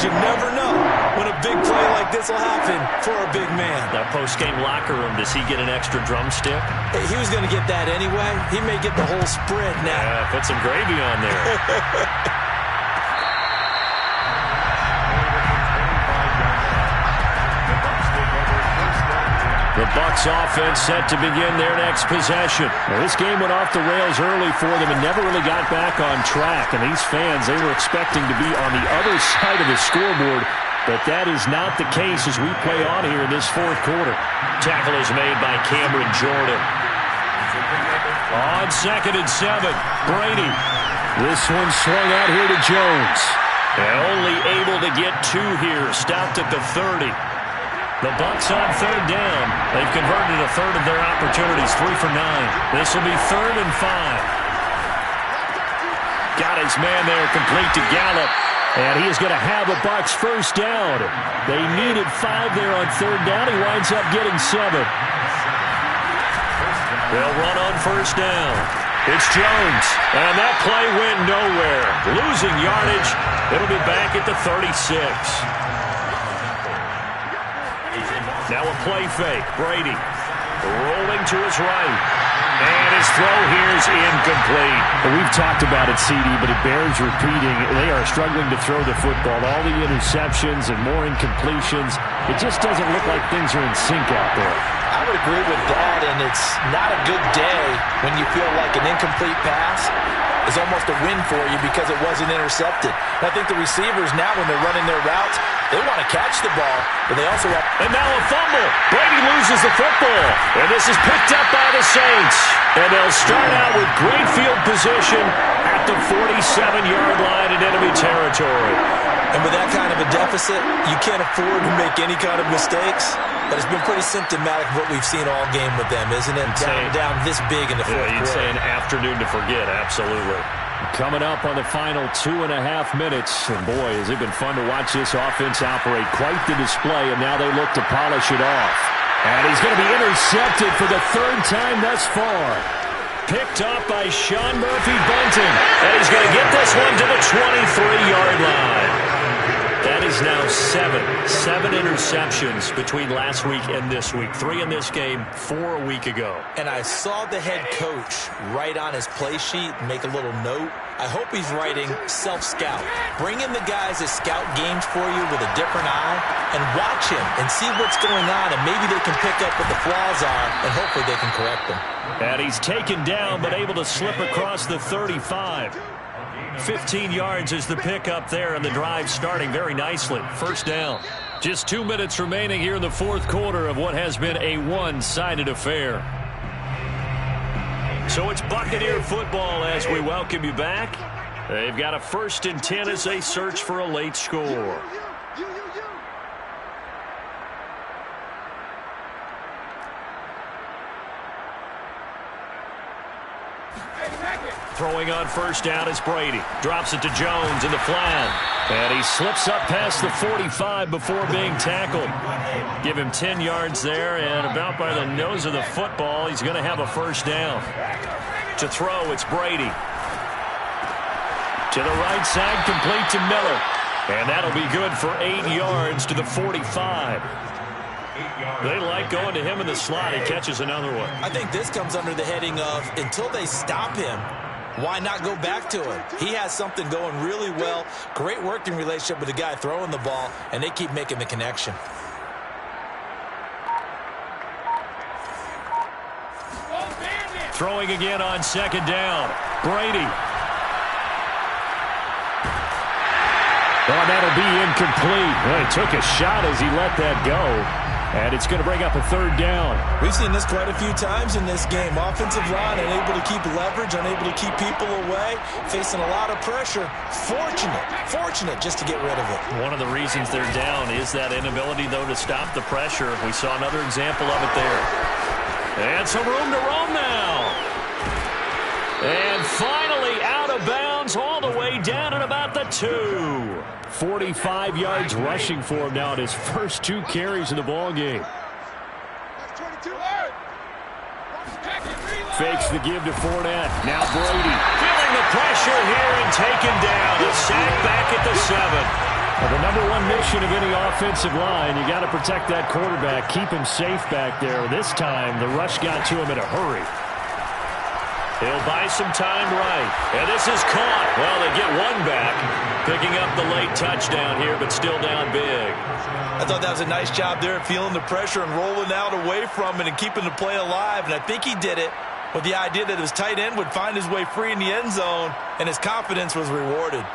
you never know when a big play like this will happen for a big man. That post-game locker room, does he get an extra drumstick? He was going to get that anyway. He may get the whole spread now. Yeah, put some gravy on there. The Bucs offense set to begin their next possession. Now, this game went off the rails early for them and never really got back on track. And these fans, they were expecting to be on the other side of the scoreboard, but that is not the case as we play on here in this fourth quarter. Tackle is made by Cameron Jordan. On 2nd and 7, Brady. This one swung out here to Jones. And only able to get 2 here, stopped at the 30. The Bucs on 3rd down. They've converted a third of their opportunities, 3 for 9. This will be 3rd and 5. Got his man there, complete to Gallup. And he is going to have a Bucs first down. They needed 5 there on 3rd down. He winds up getting 7. They'll run on 1st down. It's Jones. And that play went nowhere. Losing yardage. It'll be back at the 36. Now a play fake. Brady rolling to his right. And his throw here is incomplete. We've talked about it, CD, but it bears repeating. They are struggling to throw the football. All the interceptions and more incompletions. It just doesn't look like things are in sync out there. I would agree with that, and it's not a good day when you feel like an incomplete pass is almost a win for you because it wasn't intercepted. And I think the receivers now, when they're running their routes, they want to catch the ball, but they also have... And now a fumble. Brady loses the football. And this is picked up by the Saints. And they'll start out with great field position at the 47-yard line in enemy territory. And with that kind of a deficit, you can't afford to make any kind of mistakes. But it's been pretty symptomatic of what we've seen all game with them, isn't it? Down this big in the fourth quarter. You'd say an afternoon to forget, absolutely. Coming up on the final 2.5 minutes. And boy, has it been fun to watch this offense operate. Quite the display, and now they look to polish it off. And he's going to be intercepted for the 3rd time thus far. Picked up by Sean Murphy-Bunting. And he's going to get this one to the 23-yard line. That is now 7 interceptions between last week and this week. 3 in this game, 4 a week ago. And I saw the head coach write on his play sheet, make a little note. I hope he's writing self-scout. Bring in the guys that scout games for you with a different eye and watch him and see what's going on, and maybe they can pick up what the flaws are, and hopefully they can correct them. And he's taken down but able to slip across the 35. 15 yards is the pickup there, and the drive starting very nicely. First down. Just 2 minutes remaining here in the fourth quarter of what has been a one-sided affair. So it's Buccaneer football as we welcome you back. They've got a 1st and 10 as they search for a late score. Throwing on 1st down is Brady. Drops it to Jones in the flat. And he slips up past the 45 before being tackled. Give him 10 yards there, and about by the nose of the football, he's going to have a 1st down. To throw, it's Brady. To the right side, complete to Miller. And that'll be good for 8 yards to the 45. They like going to him in the slot. He catches another one. I think this comes under the heading of, until they stop him, why not go back to him? He has something going really well. Great working relationship with the guy throwing the ball, and they keep making the connection. Throwing again on 2nd down. Brady. Oh, that'll be incomplete. Well, he took a shot as he let that go. And it's going to bring up a 3rd down. We've seen this quite a few times in this game. Offensive line unable to keep leverage, unable to keep people away, facing a lot of pressure. Fortunate just to get rid of it. One of the reasons they're down is that inability, though, to stop the pressure. We saw another example of it there. And some room to roam now. And finally out of bounds all the way down at about the 2. 45 yards rushing for him now at his first 2 carries in the ball game. Fakes the give to Fournette. Now Brady. Feeling the pressure here and taken down. A sack back at the 7. Well, the number one mission of any offensive line, you got to protect that quarterback, keep him safe back there. This time, the rush got to him in a hurry. He'll buy some time right. And this is caught. Well, they get one back, picking up the late touchdown here, but still down big. I thought that was a nice job there, feeling the pressure and rolling out away from it and keeping the play alive. And I think he did it with the idea that his tight end would find his way free in the end zone, and his confidence was rewarded.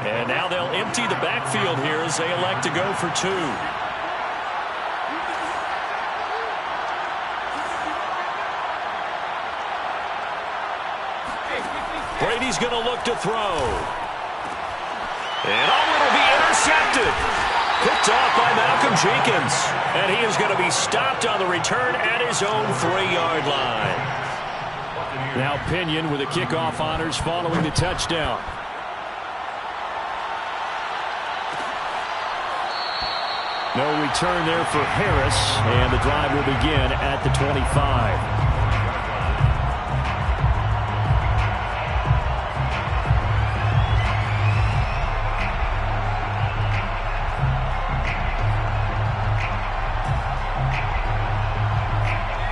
And now they'll empty the backfield here as they elect to go for two. Brady's going to look to throw. And it'll be intercepted. Picked off by Malcolm Jenkins. And he is going to be stopped on the return at his own 3-yard line. Now Pinion with the kickoff honors following the touchdown. No return there for Harris, and the drive will begin at the 25.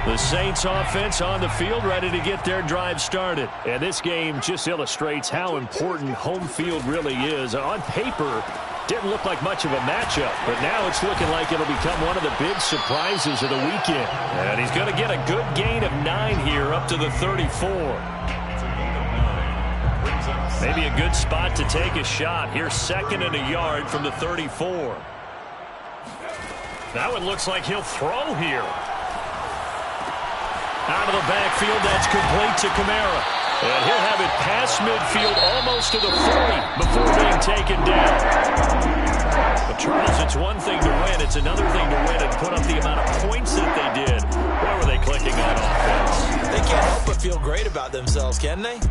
The Saints offense on the field, ready to get their drive started. And this game just illustrates how important home field really is. On paper, didn't look like much of a matchup, but now it's looking like it'll become one of the big surprises of the weekend. And he's going to get a good gain of 9 here up to the 34. Maybe a good spot to take a shot. Here's 2nd and a yard from the 34. Now it looks like he'll throw here. Out of the backfield, that's complete to Kamara. And he'll have it past midfield almost to the 40 before being taken down. But Charles, it's one thing to win. It's another thing to win and put up the amount of points that they did. Where were they clicking on offense? They can't help but feel great about themselves, can they?